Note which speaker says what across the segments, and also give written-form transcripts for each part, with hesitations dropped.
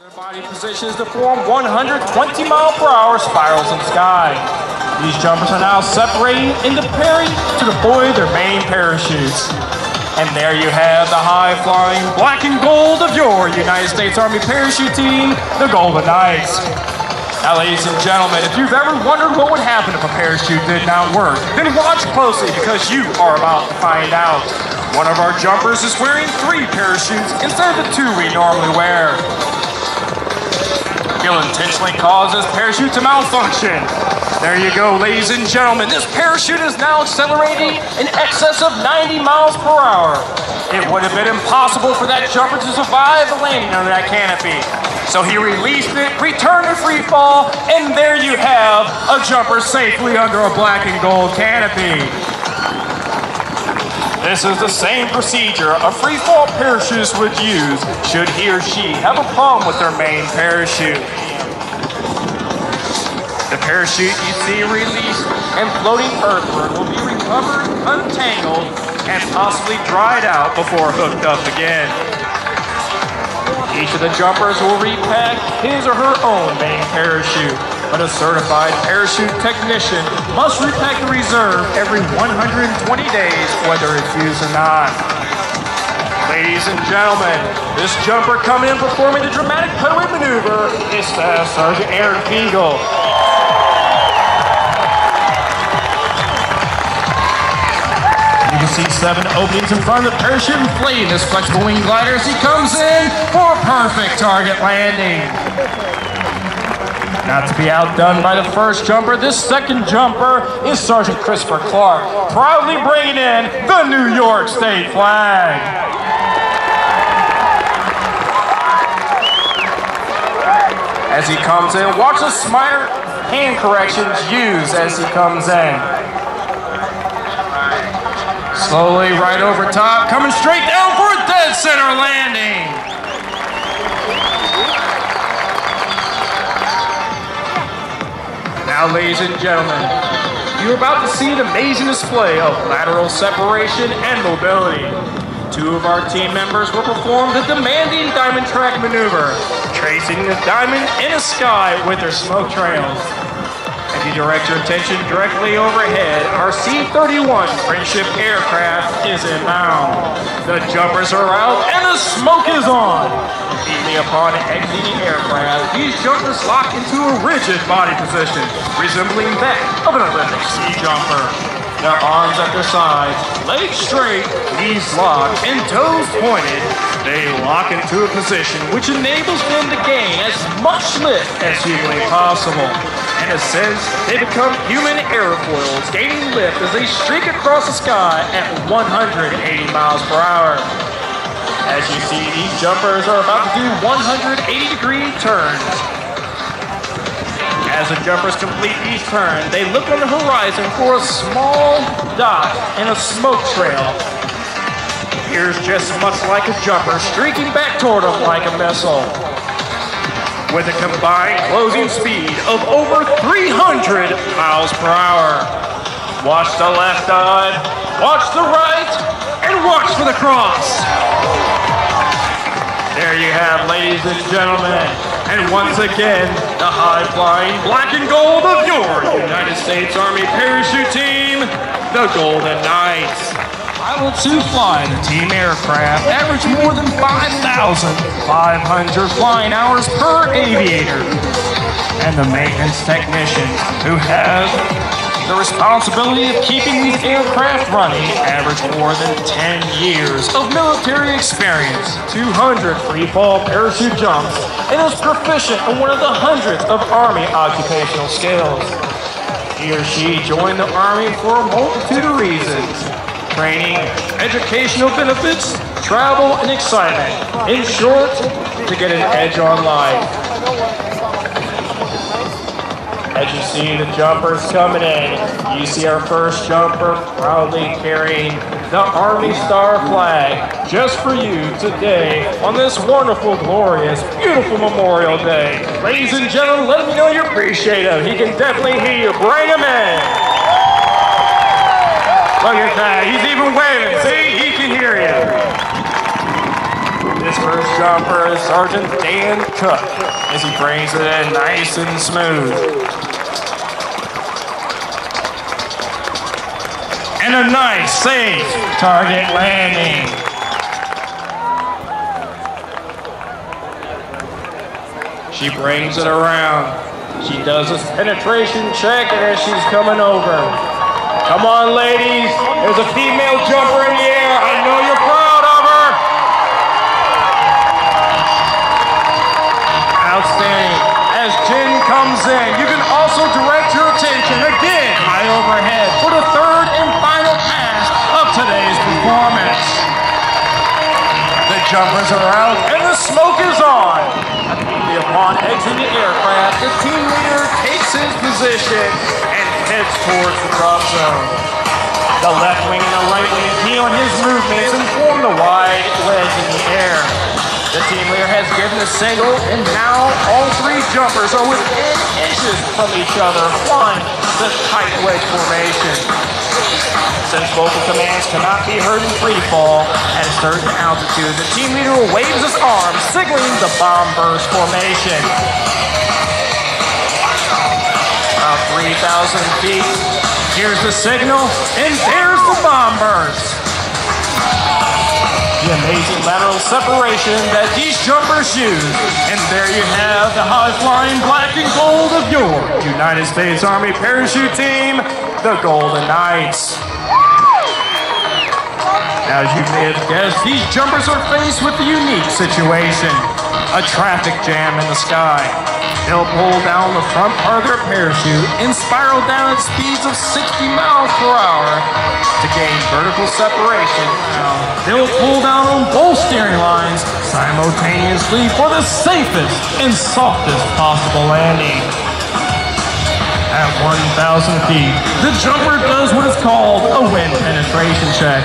Speaker 1: Their body positions to form 120-mile-per-hour spirals in the sky. These jumpers are now separating into pairing to deploy their main parachutes. And there you have the high-flying black and gold of your United States Army parachute team, the Golden Knights. Now, ladies and gentlemen, if you've ever wondered what would happen if a parachute did not work, then watch closely because you are about to find out. One of our jumpers is wearing 3 parachutes instead of the 2 we normally wear. He'll intentionally cause his parachute to malfunction. There you go, ladies and gentlemen. This parachute is now accelerating in excess of 90 miles per hour. It would have been impossible for that jumper to survive the landing under that canopy. So he released it, returned to free fall, and there you have a jumper safely under a black and gold canopy. This is the same procedure a free fall parachutist would use should he or she have a problem with their main parachute. The parachute you see released and floating earthward will be recovered, untangled, and possibly dried out before hooked up again. Each of the jumpers will repack his or her own main parachute, but a certified parachute technician must repack the reserve every 120 days, whether it's used or not. Ladies and gentlemen, this jumper coming in performing the dramatic cutaway maneuver is Staff Sergeant Aaron Fiegel. You can see 7 openings in front of the parachute inflating this flexible wing glider as he comes in for a perfect target landing. Not to be outdone by the first jumper, this second jumper is Sergeant Christopher Clark, proudly bringing in the New York State flag. As he comes in, watch the minor hand corrections used as he comes in. Slowly right over top, coming straight down for a dead center landing. Now, ladies and gentlemen, you're about to see an amazing display of lateral separation and mobility. 2 of our team members will perform the demanding diamond track maneuver, tracing the diamond in the sky with their smoke trails. If you direct your attention directly overhead, our C-31 Friendship aircraft is inbound. The jumpers are out and the smoke is on. Immediately upon exiting the aircraft, these jumpers lock into a rigid body position, resembling that of an Olympic ski jumper. Their arms at their sides, legs straight, knees locked, and toes pointed. They lock into a position which enables them to gain as much lift as humanly possible. In a sense, they become human airfoils, gaining lift as they streak across the sky at 180 miles per hour. As you see, these jumpers are about to do 180-degree turns. As the jumpers complete these turns, they look on the horizon for a small dot and a smoke trail. Appears just much like a jumper streaking back toward them like a missile. With a combined closing speed of over 300 miles per hour. Watch the left eye, watch the right, and watch for the cross. There you have, ladies and gentlemen, and once again, the high-flying black and gold of your United States Army parachute team, the Golden Knights. Pilots who fly the team aircraft average more than 5,500 flying hours per aviator. And the maintenance technicians who have the responsibility of keeping these aircraft running average more than 10 years of military experience, 200 free-fall parachute jumps, and is proficient in one of the hundreds of Army occupational skills. He or she joined the Army for a multitude of reasons: training, educational benefits, travel, and excitement. In short, to get an edge on life. As you see the jumpers coming in, you see our first jumper proudly carrying the Army Star flag just for you today on this wonderful, glorious, beautiful Memorial Day. Ladies and gentlemen, let me know you appreciate him. He can definitely hear you. Bring him in. Look at that. He's even waving. See? He can hear you. His first jumper is Sergeant Dan Cook as he brings it in nice and smooth. And a nice, safe target landing. She brings it around. She does this penetration check, and as she's coming over. Come on, ladies. There's a female jumper in the air. I know you're proud of her. Outstanding. As Jen comes in, you can also direct your attention again high overhead for the third and final pass of today's performance. The jumpers are out and the smoke is on. Immediately upon exiting the aircraft, the team leader takes his position and heads towards the drop zone. The left wing and the right wing key on his movements and form the wide ledge in the air. The team leader has given a signal, and now all three jumpers are within inches from each other, flying the tight wedge formation. Since vocal commands cannot be heard in free fall at a certain altitude, the team leader waves his arm, signaling the bomb burst formation. About 3,000 feet, here's the signal, and there's the bomb burst. The amazing lateral separation that these jumpers use. And there you have the high-flying black and gold of your United States Army parachute team, the Golden Knights. As you may have guessed, these jumpers are faced with a unique situation. A traffic jam in the sky. They'll pull down the front part of their parachute and spiral down at speeds of 60 miles per hour to gain vertical separation. They'll pull down on both steering lines simultaneously for the safest and softest possible landing. At 1,000 feet, the jumper does what is called a wind penetration check,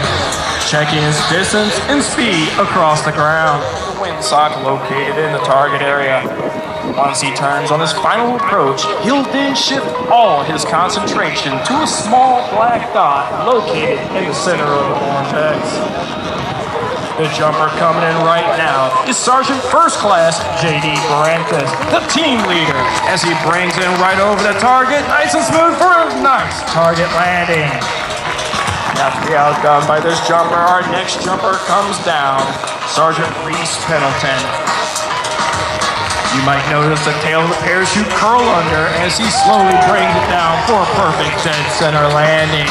Speaker 1: checking his distance and speed across the ground. The windsock located in the target area. Once he turns on his final approach, he'll then shift all his concentration to a small black dot located in the center of the vortex. The jumper coming in right now is Sergeant First Class J.D. Barantas, the team leader, as he brings in right over the target, nice and smooth for a nice target landing. After the outdone by this jumper, our next jumper comes down, Sergeant Reese Pendleton. You might notice the tail of the parachute curl under as he slowly brings it down for a perfect dead center landing.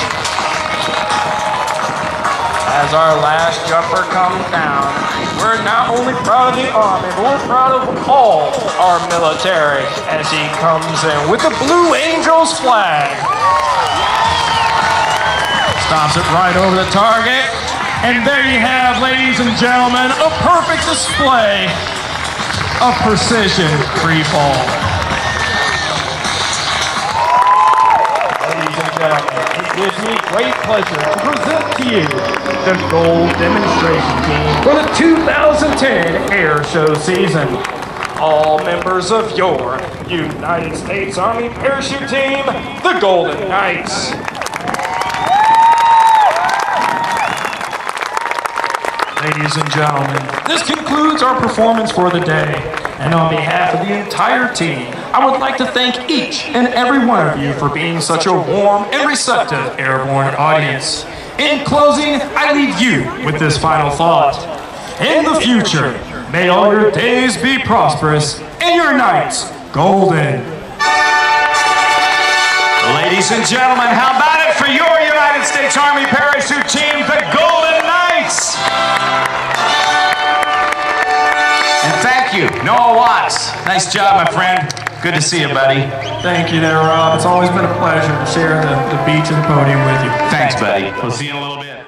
Speaker 1: As our last jumper comes down, we're not only proud of the Army, but we're proud of all our military as he comes in with the Blue Angels flag. Stops it right over the target. And there you have, ladies and gentlemen, a perfect display of precision free fall. Ladies and gentlemen, it gives me great pleasure to present to you the gold demonstration team for the 2010 Air Show season. All members of your United States Army parachute team, the Golden Knights. Ladies and gentlemen, this concludes our performance for the day. And on behalf of the entire team, I would like to thank each and every one of you for being such a warm and receptive airborne audience. In closing, I leave you with this final thought. In the future, may all your days be prosperous and your nights golden.
Speaker 2: Ladies and gentlemen, how about it for your United States Army parachute team, the Golden Knights? And thank you, Noah Watts. Nice job, my friend. Good to see you, buddy.
Speaker 1: Thank you there, Rob. It's always been a pleasure to share the beach and the podium with you.
Speaker 2: Thanks, buddy. We'll see you in a little bit.